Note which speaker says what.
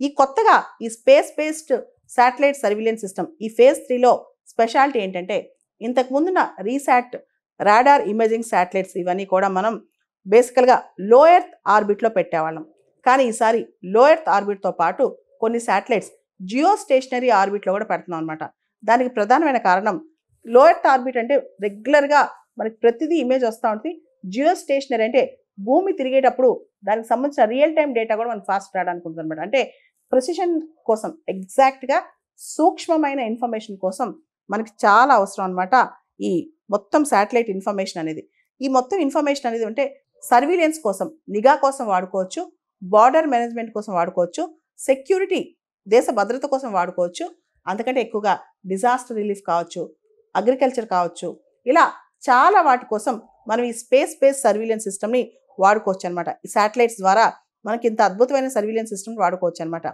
Speaker 1: ఈ కొత్తగా ఈ space based satellite surveillance system ఈ ఫేజ్ 3లో స్పెషాలిటీ ఏంటంటే ఇంతకుముందున్న రీసాట్ రాడార్ ఇమేజింగ్ శాటిలైట్స్ ఇవన్నీ కూడా మనం బేసికల్గా లో ఎర్త్ ఆర్బిట్లో పెట్టేవాళ్ళం. కానీ ఈసారి లో ఎర్త్ ఆర్బిట్తో పాటు కొన్ని శాటిలైట్స్ జియో స్టేషనరీ ఆర్బిట్లో కూడా పెడుతున్నాం అనమాట. దానికి ప్రధానమైన కారణం లో ఎర్త్ ఆర్బిట్ అంటే రెగ్యులర్గా మనకి ప్రతిదీ ఇమేజ్ వస్తూ ఉంటుంది. జియో స్టేషనరీ అంటే భూమి తిరిగేటప్పుడు దానికి సంబంధించిన రియల్ టైం డేటా కూడా మనకు ఫాస్ట్ రావడానికి ఉంటుంది అనమాట. అంటే ప్రెసిషన్ కోసం ఎగ్జాక్ట్గా సూక్ష్మమైన ఇన్ఫర్మేషన్ కోసం మనకి చాలా అవసరం అనమాట ఈ మొత్తం శాటిలైట్ ఇన్ఫర్మేషన్ అనేది. ఈ మొత్తం ఇన్ఫర్మేషన్ అనేది అంటే సర్వీలెన్స్ కోసం, నిఘా కోసం వాడుకోవచ్చు, బార్డర్ మేనేజ్మెంట్ కోసం వాడుకోవచ్చు, సెక్యూరిటీ దేశ భద్రత కోసం వాడుకోవచ్చు, అంతకంటే ఎక్కువగా డిజాస్టర్ రిలీఫ్ కావచ్చు, అగ్రికల్చర్ కావచ్చు, ఇలా చాలా వాటి కోసం మనం ఈ స్పేస్ బేస్డ్ సర్వీలెన్స్ సిస్టమ్ని వాడుకోవచ్చు అనమాట. ఈ శాటిలైట్స్ ద్వారా మనకి ఇంత అద్భుతమైన సర్వీలెన్స్ సిస్టమ్ వాడుకోవచ్చు అనమాట.